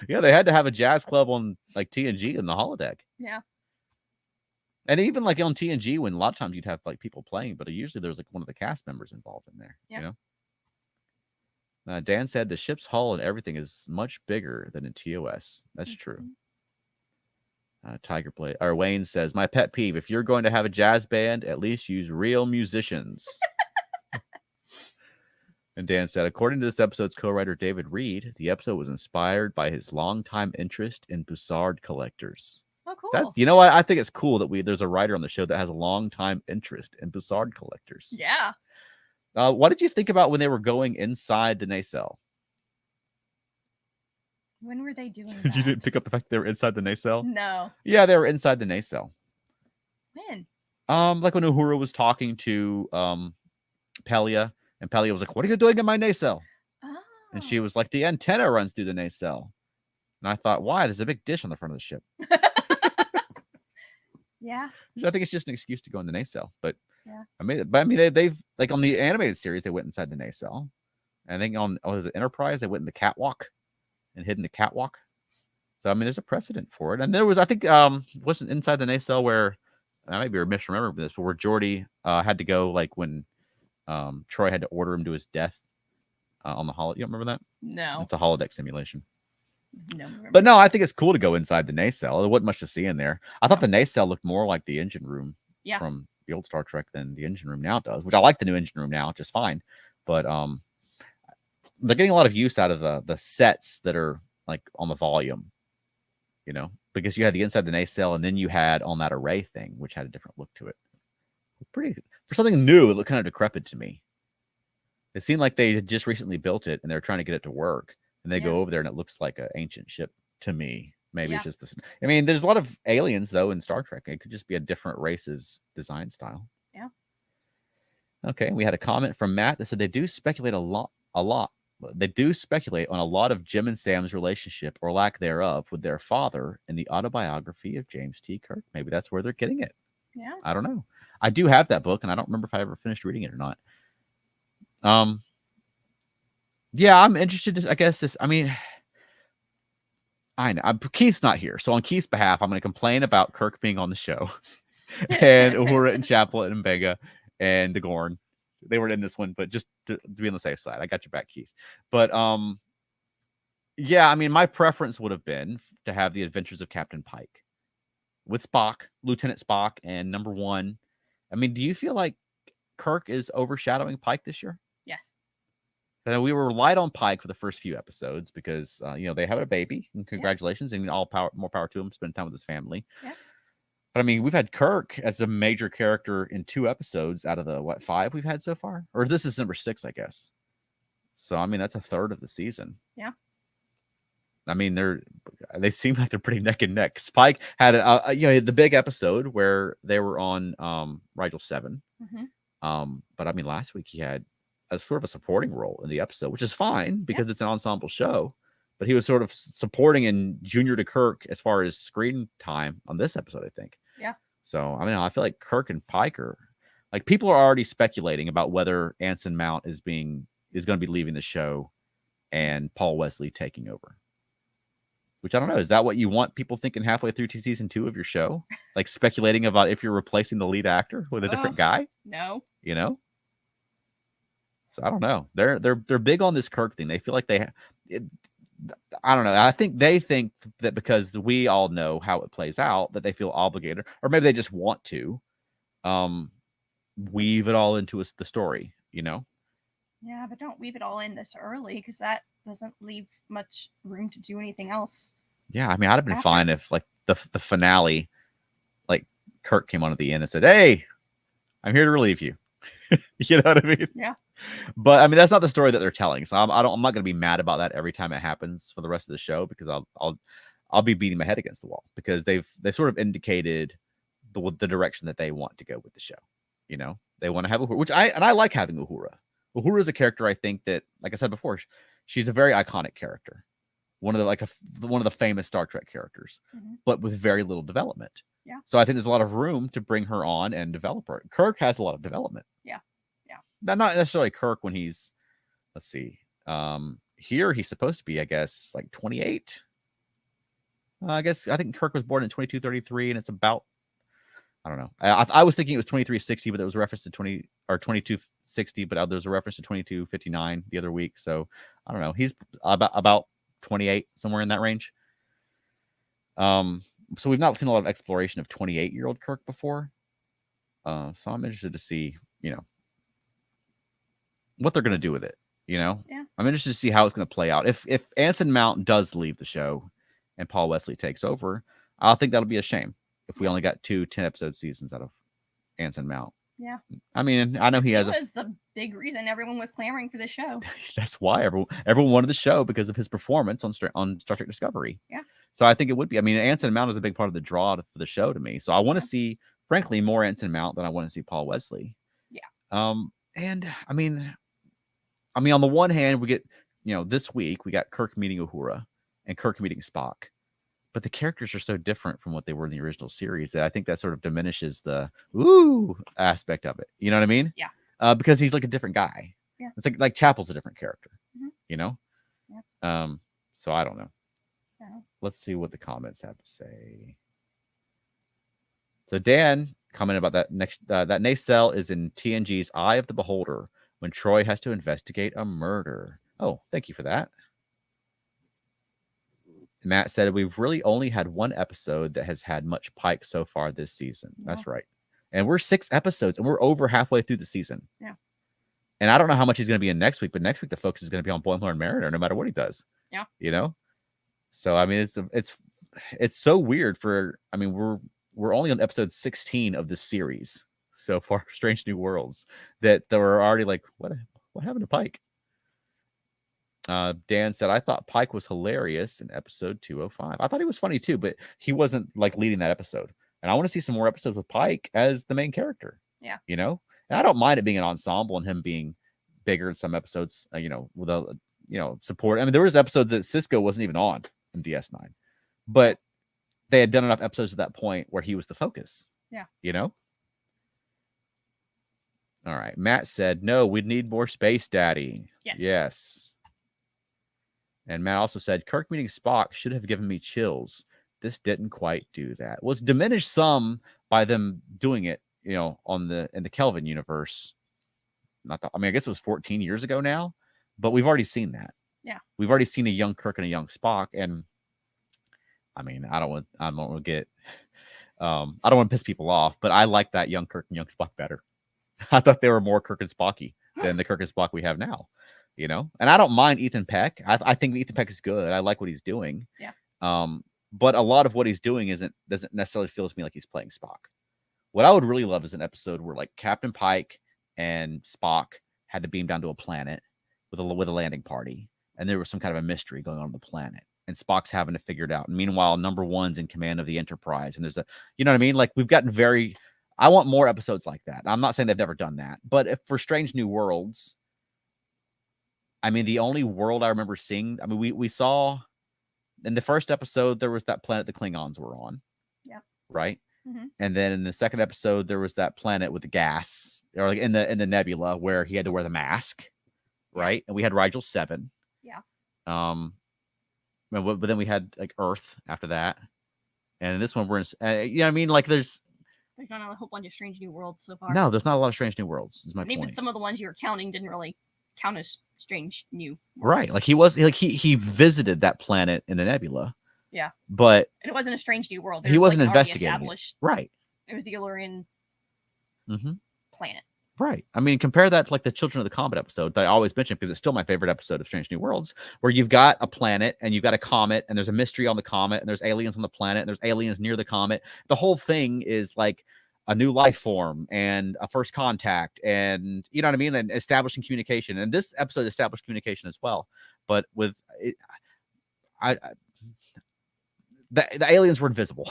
Yeah, they had to have a jazz club on like TNG in the holodeck. Yeah. And even like on TNG, when a lot of times you'd have like people playing, but usually there's like one of the cast members involved in there. Yeah. Dan said the ship's hull and everything is much bigger than in TOS. That's true. Tiger Blade or Wayne says, my pet peeve, if you're going to have a jazz band, at least use real musicians. And Dan said, according to this episode's co-writer David Reed, the episode was inspired by his longtime interest in Bussard collectors. Oh, cool. You know what? I think it's cool that there's a writer on the show that has a longtime interest in Bussard collectors. Yeah. What did you think about when they were going inside the nacelle? When were they doing that? You didn't pick up the fact they were inside the nacelle? No. Yeah, they were inside the nacelle. When? Like when Uhura was talking to Pelia, and Pelia was like, what are you doing in my nacelle? Oh. And she was like, the antenna runs through the nacelle. And I thought, why? There's a big dish on the front of the ship. Yeah. I think it's just an excuse to go in the nacelle. But yeah. They've like on the animated series, they went inside the nacelle. And I think on was it Enterprise, they went in the catwalk and hid in the catwalk. So there's a precedent for it. And there was, I think, wasn't inside the nacelle where I might be misremembering this, but where Geordi had to go like when Troy had to order him to his death on the holodeck. You don't remember that? No. It's a holodeck simulation. No. But no, I think it's cool to go inside the nacelle. There wasn't much to see in there. I thought the nacelle looked more like the engine room from the old Star Trek than the engine room now does, which I like the new engine room now, just fine. But they're getting a lot of use out of the sets that are like on the volume, because you had the inside the nacelle and then you had on that array thing, which had a different look to it. Pretty for something new, it looked kind of decrepit to me. It seemed like they had just recently built it and they're trying to get it to work. And they go over there and it looks like an ancient ship to me. Maybe it's just this. There's a lot of aliens though in Star Trek. It could just be a different race's design style. Yeah. Okay. We had a comment from Matt that said they do speculate a lot. They do speculate on a lot of Jim and Sam's relationship or lack thereof with their father in the autobiography of James T. Kirk. Maybe that's where they're getting it. Yeah. I don't know. I do have that book and I don't remember if I ever finished reading it or not. Yeah, I'm interested. I guess I know Keith's not here, so on Keith's behalf, I'm going to complain about Kirk being on the show, and Uhura and Chaplet and Vega and DeGorn. They were in this one, but just to be on the safe side, I got your back, Keith. But yeah, my preference would have been to have the Adventures of Captain Pike with Spock, Lieutenant Spock, and Number One. Do you feel like Kirk is overshadowing Pike this year? Yes. We were light on Pike for the first few episodes because they have a baby, and congratulations, and more power to him. Spend time with his family. Yeah. But we've had Kirk as a major character in 2 episodes out of the 5 we've had so far, or this is number 6, I guess. So that's a third of the season. Yeah. They seem like they're pretty neck and neck. Spike had the big episode where they were on Rigel 7. Mm-hmm. But last week he had a sort of a supporting role in the episode, which is fine because it's an ensemble show. But he was sort of supporting in junior to Kirk as far as screen time on this episode, I think. Yeah. So I feel like Kirk and Pike are like, people are already speculating about whether Anson Mount is going to be leaving the show and Paul Wesley taking over. Which I don't know. Is that what you want people thinking halfway through to season 2 of your show? Like speculating about if you're replacing the lead actor with a different guy? No. You know? So I don't know. They're big on this Kirk thing. They feel like it, I don't know. I think they think that because we all know how it plays out, that they feel obligated, or maybe they just want to weave it all into the story. You know? Yeah, but don't weave it all in this early because that doesn't leave much room to do anything else. Yeah, I mean, I'd have been After. fine if like the finale, like Kirk came on at the end and said, "Hey, I'm here to relieve you." You know what I mean? Yeah. But I mean, that's not the story that they're telling. So I'm not going to be mad about that every time it happens for the rest of the show because I'll be beating my head against the wall because they sort of indicated the direction that they want to go with the show. You know, they want to have Uhura, which I like having Uhura. Uhura is a character I think that, like I said before, she's a very iconic character, one of the famous Star Trek characters, but with very little development. Yeah. So I think there's a lot of room to bring her on and develop her. Kirk has a lot of development. Yeah. Not necessarily Kirk when he's, let's see, here he's supposed to be, I guess, like 28. I think Kirk was born in 2233, and it's about, I don't know. I was thinking it was 2360, but there was a reference to 2260, but there was a reference to 2259 the other week. So I don't know. He's about 28, somewhere in that range. So we've not seen a lot of exploration of 28-year-old Kirk before. So I'm interested to see, what they're going to do with it. Yeah. I'm interested to see how it's going to play out. If Anson Mount does leave the show and Paul Wesley takes over, I think that'll be a shame if we only got 2 10-episode seasons out of Anson Mount. Yeah. I mean, I know he was the big reason everyone was clamoring for the show. That's why everyone wanted the show because of his performance on Star Trek Discovery. Yeah. So I think it would be. I mean, Anson Mount is a big part of the draw for the show to me. So I want to see, frankly, more Anson Mount than I want to see Paul Wesley. Yeah. And I mean, on the one hand, we get, this week we got Kirk meeting Uhura and Kirk meeting Spock, but the characters are so different from what they were in the original series that I think that sort of diminishes the aspect of it. You know what I mean? Yeah. Because he's like a different guy. Yeah. It's like Chapel's a different character. Yeah. So I don't know. Yeah. Let's see what the comments have to say. So Dan commented about that nacelle is in TNG's Eye of the Beholder when Troy has to investigate a murder. Oh, thank you for that. Matt said, we've really only had one episode that has had much Pike so far this season. Yeah. That's right. And we're 6 episodes, and we're over halfway through the season. Yeah. And I don't know how much he's going to be in next week, but next week the focus is going to be on Boimler and Mariner, no matter what he does. Yeah. So I mean, it's so weird we're only on episode 16 of this series so far, Strange New Worlds, that we're already like, what happened to Pike? Dan said, I thought Pike was hilarious in episode 205. I thought he was funny too, but he wasn't like leading that episode. And I want to see some more episodes with Pike as the main character. Yeah. And I don't mind it being an ensemble and him being bigger in some episodes, with a, support. I mean, there was episodes that Sisko wasn't even on in DS9, but they had done enough episodes at that point where he was the focus. Yeah. All right. Matt said, no, we'd need more Space Daddy. Yes. And Matt also said, Kirk meeting Spock should have given me chills. This didn't quite do that. Well, it's diminished some by them doing it, in the Kelvin universe. I guess it was 14 years ago now, but we've already seen that. Yeah. We've already seen a young Kirk and a young Spock. And I mean, I don't want to piss people off, but I like that young Kirk and young Spock better. I thought they were more Kirk and Spocky than the Kirk and Spock we have now, and I don't mind Ethan Peck. I think Ethan Peck is good. I like what he's doing. Yeah. But a lot of what he's doing doesn't necessarily feel to me like he's playing Spock. What I would really love is an episode where like Captain Pike and Spock had to beam down to a planet with a landing party, and there was some kind of a mystery going on the planet, and Spock's having to figure it out. And meanwhile, number one's in command of the Enterprise, and there's you know what I mean? Like we've gotten I want more episodes like that. I'm not saying they've never done that, but if for Strange New Worlds, I mean, the only world I remember seeing, I mean, we saw in the first episode, there was that planet the Klingons were on. Yeah. Right. Mm-hmm. And then in the second episode, there was that planet with the gas, or like in the nebula where he had to wear the mask. Right. And we had Rigel 7. Yeah. But then we had like Earth after that, and in this one we're in. You know what I mean? Like there's not a whole bunch of Strange New Worlds so far. no, there's not a lot of Strange New Worlds. Is my and point. even some of the ones you were counting didn't really count as Strange New Worlds. Right, like he visited that planet in the nebula. Yeah, but and it wasn't a Strange New World. He wasn't investigating it. Right. It was the Illyrian planet. Right. I mean, compare that to like the Children of the Comet episode that I always mention because it's still my favorite episode of Strange New Worlds, where you've got a planet and you've got a comet and there's a mystery on the comet and there's aliens on the planet and there's aliens near the comet. The whole thing is like a new life form and a first contact and, you know what I mean? And establishing communication. And this episode established communication as well. But with it, the aliens were invisible.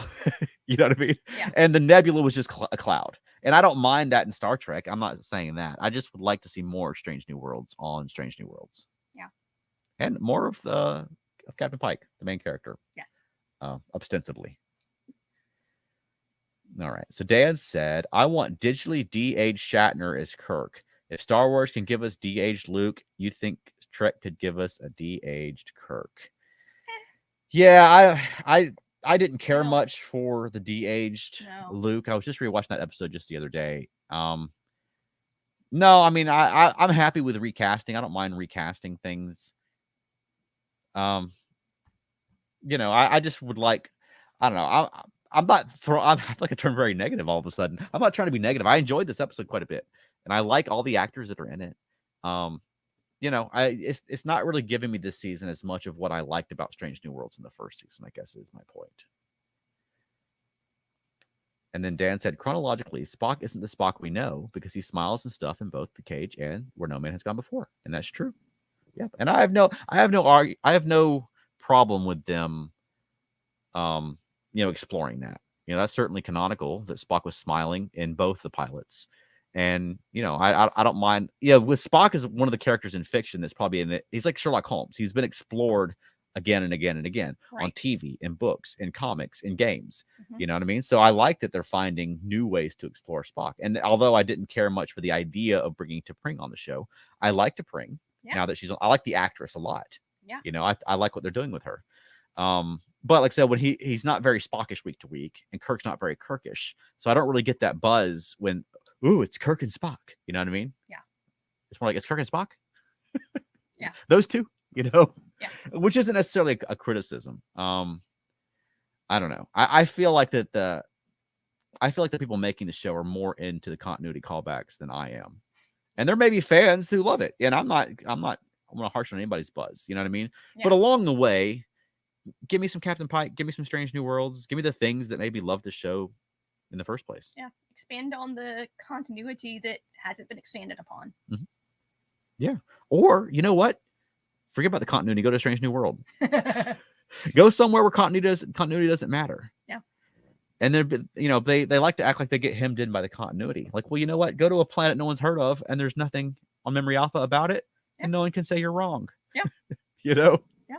You know what I mean? Yeah. And the nebula was just a cloud. And I don't mind that in Star Trek. I'm not saying that. I just would like to see more Strange New Worlds on Strange New Worlds. Yeah. And more of Captain Pike, the main character. Yes. Ostensibly. All right. So Dan said, I want digitally de-aged Shatner as Kirk. If Star Wars can give us de-aged Luke, you think Trek could give us a de-aged Kirk? Yeah, I didn't care much for the de-aged Luke. I was just rewatching that episode just the other day. No, I mean I'm happy with recasting. I don't mind recasting things. You know, I just would like, I don't know. I'm not I feel like I turned very negative all of a sudden. I'm not trying to be negative. I enjoyed this episode quite a bit, and I like all the actors that are in it. You know, it's not really giving me this season as much of what I liked about Strange New Worlds in the first season, I guess is my point. And then Dan said, chronologically, Spock isn't the Spock we know because he smiles and stuff in both the cage and Where No Man Has Gone Before. And that's true. Yeah. And I have no problem with them you know, exploring that. You know, that's certainly canonical that Spock was smiling in both the pilots. And, you know, I don't mind. Yeah, with Spock is one of the characters in fiction that's probably in it. He's like Sherlock Holmes. He's been explored again and again and again on TV, in books, in comics, in games. You know what I mean? So I like that they're finding new ways to explore Spock. And although I didn't care much for the idea of bringing T'Pring on the show, I like T'Pring now that she's on. I like the actress a lot. Yeah. You know, I like what they're doing with her. But like I said, when he's not very Spockish week to week, and Kirk's not very Kirkish, so I don't really get that buzz when, ooh, it's Kirk and Spock. You know what I mean? Yeah. It's more like it's Kirk and Spock. Yeah. Those two, you know? Yeah. Which isn't necessarily a criticism. I don't know. I feel like that the people making the show are more into the continuity callbacks than I am. And there may be fans who love it. And I'm not harsh on anybody's buzz. You know what I mean? Yeah. But along the way, give me some Captain Pike, give me some Strange New Worlds, give me the things that maybe love the show in the first place. Yeah. Expand on the continuity that hasn't been expanded upon. Mm-hmm. Yeah. Or, you know what? Forget about the continuity. Go to a Strange New World. Go somewhere where continuity doesn't matter. Yeah. And then, you know, they like to act like they get hemmed in by the continuity. Like, well, you know what? Go to a planet no one's heard of, and there's nothing on Memory Alpha about it, and no one can say you're wrong. Yeah. You know? Yeah.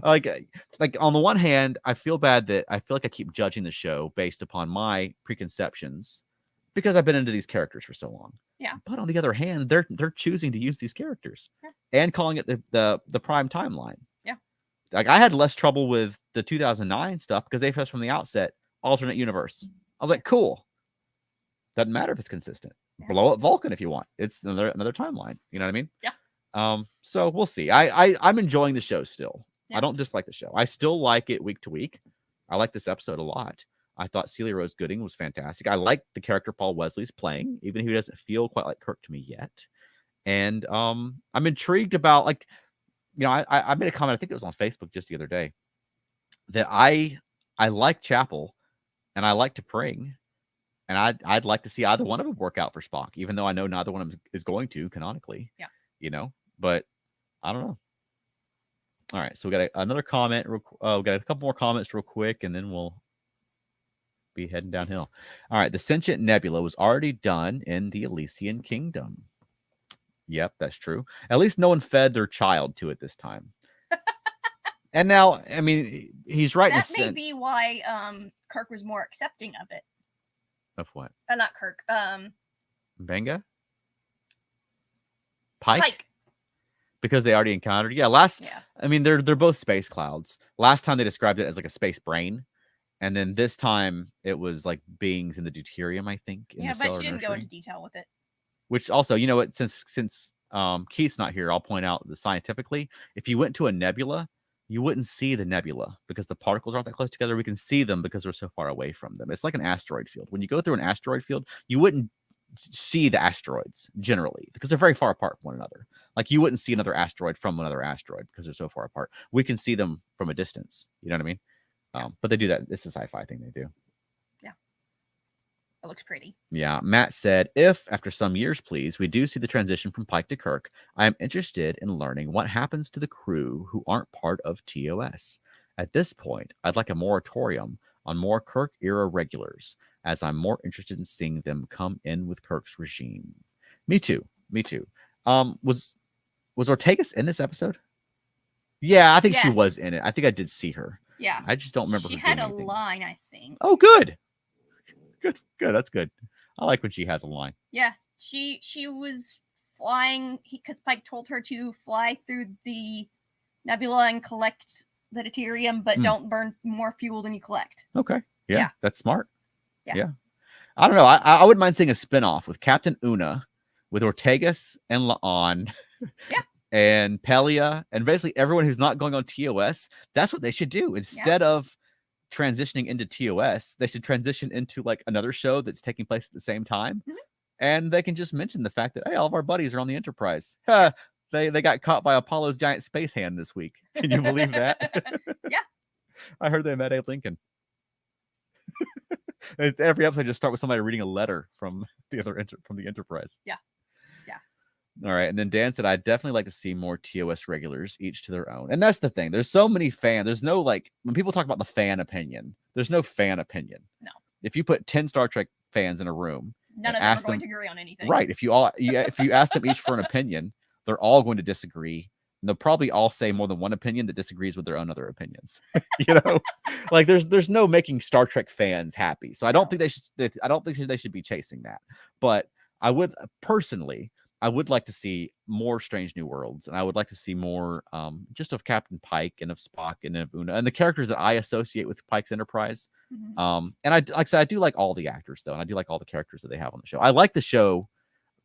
Like on the one hand, I feel bad that I feel like I keep judging the show based upon my preconceptions because I've been into these characters for so long. Yeah. But on the other hand, they're choosing to use these characters and calling it the prime timeline. Yeah. Like I had less trouble with the 2009 stuff because they first from the outset alternate universe. I was like, cool. Doesn't matter if it's consistent. Yeah. Blow up Vulcan if you want. It's another timeline. You know what I mean? Yeah. So we'll see. I'm enjoying the show still. Yeah. I don't dislike the show. I still like it week to week. I like this episode a lot. I thought Celia Rose Gooding was fantastic. I like the character Paul Wesley's playing, even if he doesn't feel quite like Kirk to me yet. And I'm intrigued about, like, you know, I made a comment, I think it was on Facebook just the other day, that I like Chapel and I like T'Pring, and I'd like to see either one of them work out for Spock, even though I know neither one of them is going to canonically. Yeah. You know, but I don't know. All right, so we got another comment. We got a couple more comments real quick, and then we'll be heading downhill. All right, the Sentient Nebula was already done in the Elysian Kingdom. Yep, that's true. At least no one fed their child to it this time. And now, I mean, he's right. That may be why Kirk was more accepting of it. Of what? Not Kirk. Benga? Pike? because they already encountered. Yeah, last. Yeah. I mean, they're both space clouds. Last time they described it as like a space brain, and then this time it was like beings in the deuterium, I think, in Yeah, the but stellar she didn't go nursery. into detail with it. Which also, you know what? Since Keith's not here, I'll point out that scientifically, if you went to a nebula, you wouldn't see the nebula because the particles aren't that close together. We can see them because we're so far away from them. It's like an asteroid field. When you go through an asteroid field, you wouldn't see the asteroids generally because they're very far apart from one another. Like you wouldn't see another asteroid from another asteroid because they're so far apart. We can see them from a distance. You know what I mean? But they do that. It's a sci-fi thing they do. It looks pretty. Yeah. Matt said, if after some years, please, we do see the transition from Pike to Kirk, I am interested in learning what happens to the crew who aren't part of TOS. At this point, I'd like a moratorium on more Kirk era regulars, as I'm more interested in seeing them come in with Kirk's regime. Me too. Me too. Was Ortegas in this episode? Yeah, I think she was Yes. in it. I think I did see her. Yeah. I just don't remember She her had doing a anything. line, I think. Oh, good. Good. That's good. I like when she has a line. Yeah, she was flying because Pike told her to fly through the nebula and collect the deuterium, but don't burn more fuel than you collect. Okay. Yeah. That's smart. Yeah. I don't know. I wouldn't mind seeing a spinoff with Captain Una, with Ortegas and La'an. Yeah. And Pelia, and basically everyone who's not going on TOS. That's what they should do. Instead of transitioning into TOS, they should transition into like another show that's taking place at the same time. And they can just mention the fact that, hey, all of our buddies are on the Enterprise. They got caught by Apollo's giant space hand this week. Can you believe that? Yeah. I heard they met Abe Lincoln. Every episode just start with somebody reading a letter from the Enterprise. Yeah. All right. And then Dan said, I'd definitely like to see more TOS regulars, each to their own. And that's the thing. There's so many fans. There's no like, when people talk about the fan opinion, there's no fan opinion. No. If you put 10 Star Trek fans in a room, none of them are going to agree on anything. Right. If you ask them each for an opinion, they're all going to disagree. And they'll probably all say more than one opinion that disagrees with their own other opinions. Like there's no making Star Trek fans happy. So I don't think they should be chasing that. But I would personally, I would like to see more Strange New Worlds, and I would like to see more just of Captain Pike and of Spock and of Una and the characters that I associate with Pike's Enterprise. And like I said, I do like all the actors though, and I do like all the characters that they have on the show. I like the show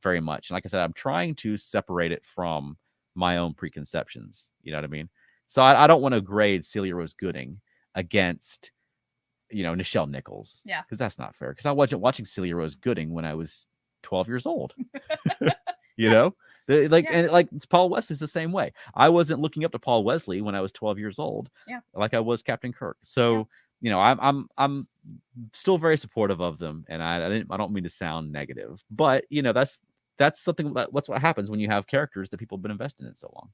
very much, and like I said, I'm trying to separate it from my own preconceptions. You know what I mean? So I don't want to grade Celia Rose Gooding against Nichelle Nichols. Yeah, because that's not fair. Because I wasn't watching Celia Rose Gooding when I was 12 years old. And like Paul Wesley's the same way. I wasn't looking up to Paul Wesley when I was 12 years old. Like I was Captain Kirk. So I'm still very supportive of them, and I don't mean to sound negative, but that's something that's what happens when you have characters that people have been invested in so long.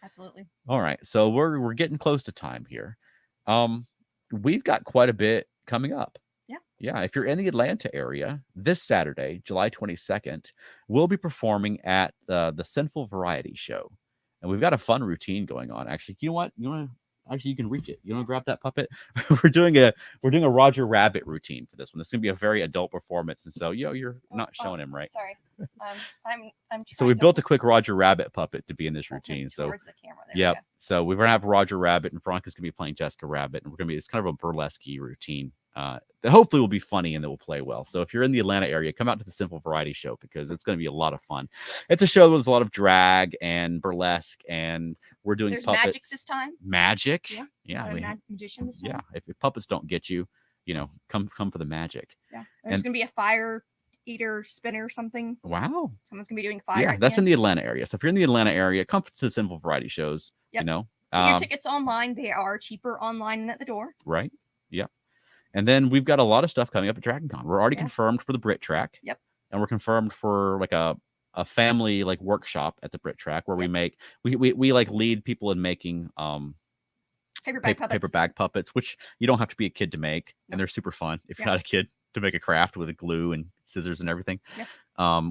Absolutely. All right, so we're getting close to time here. We've got quite a bit coming up. Yeah, if you're in the Atlanta area, this Saturday, July 22nd, we'll be performing at the Sinful Variety Show. And we've got a fun routine going on. Actually, you know what? You can reach it. You want to grab that puppet? we're doing a Roger Rabbit routine for this one. This is going to be a very adult performance. And so, you're not showing him, right? Sorry. I'm So we built a quick Roger Rabbit puppet to be in this routine. So towards the camera there. Yep. So we're going to have Roger Rabbit, and Veronica's going to be playing Jessica Rabbit. And it's kind of a burlesque routine. That hopefully will be funny and that will play well. So if you're in the Atlanta area, come out to the Simple Variety Show because it's going to be a lot of fun. It's a show with a lot of drag and burlesque, and we're doing There's puppets. magic this time. Magic? Yeah. Magician this time. Yeah. If puppets don't get you, come for the magic. Yeah. There's going to be a fire eater spinner or something. Wow. Someone's going to be doing fire. Yeah, that's in the Atlanta area. So if you're in the Atlanta area, come to the Simple Variety Shows. Yep. Your tickets online, they are cheaper online than at the door. Right. Yep. And then we've got a lot of stuff coming up at DragonCon. We're already confirmed for the Brit Track. Yep. And we're confirmed for like a family like workshop at the Brit Track where we make we like lead people in making paper bag puppets, which you don't have to be a kid to make, and they're super fun if you're not a kid to make a craft with glue and scissors and everything. Yep.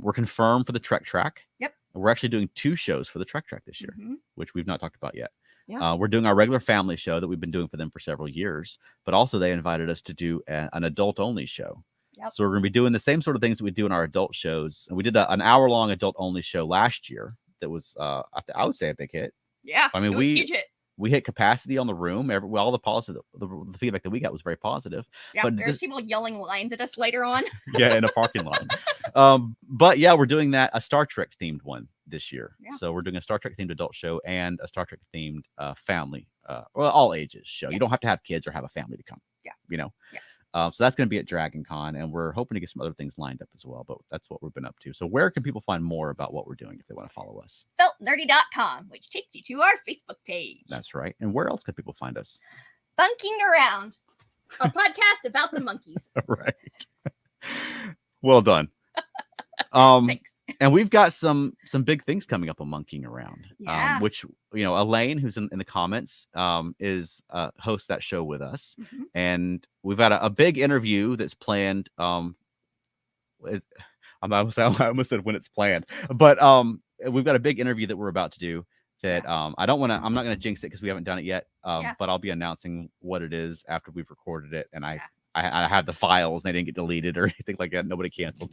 We're confirmed for the Trek Track. Yep. And we're actually doing 2 shows for the Trek Track this year, which we've not talked about yet. Yeah. We're doing our regular family show that we've been doing for them for several years, but also they invited us to do an adult-only show. Yep. So we're going to be doing the same sort of things that we do in our adult shows. And we did an hour-long adult-only show last year that was I would say a big hit. Yeah, I mean, it was a huge hit. we hit capacity on the room. All the positive, the feedback that we got was very positive. Yeah, But there's people yelling lines at us later on. yeah, in a parking lot. But yeah, we're doing a Star Trek themed one this year. Yeah. So we're doing a Star Trek themed adult show and a Star Trek themed family, well, all ages show. You don't have to have kids or have a family to come. Yeah. You know. Yeah. So that's going to be at Dragon Con, and we're hoping to get some other things lined up as well. But that's what we've been up to. So where can people find more about what we're doing if they want to follow us? Feltnerdy.com, which takes you to our Facebook page. That's right. And where else can people find us? Bunking Around, a podcast about the monkeys. Right. Well done. Thanks. And we've got some big things coming up on Monkeying Around. Yeah. Which, Elaine, who's in the comments, is hosts that show with us. Mhm. And we've got a big interview that's planned. I almost said when it's planned, but we've got a big interview that we're about to do that I'm not gonna jinx it because we haven't done it yet. But I'll be announcing what it is after we've recorded it, and I have the files and they didn't get deleted or anything like that. Nobody canceled.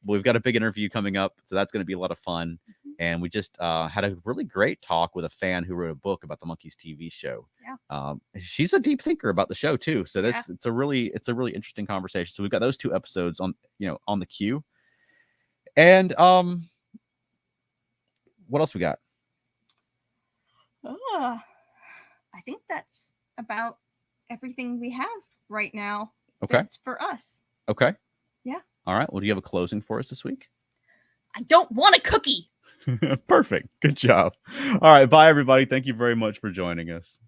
We've got a big interview coming up, so that's going to be a lot of fun. Mm-hmm. And we just had a really great talk with a fan who wrote a book about the Monkees TV show. Yeah. She's a deep thinker about the show too, so it's a really interesting conversation. So we've got those 2 episodes on the queue. And what else we got? I think that's about everything we have right now. Okay. That's for us. Okay. Yeah. All right. Well, do you have a closing for us this week? I don't want a cookie. Perfect. Good job. All right. Bye, everybody. Thank you very much for joining us.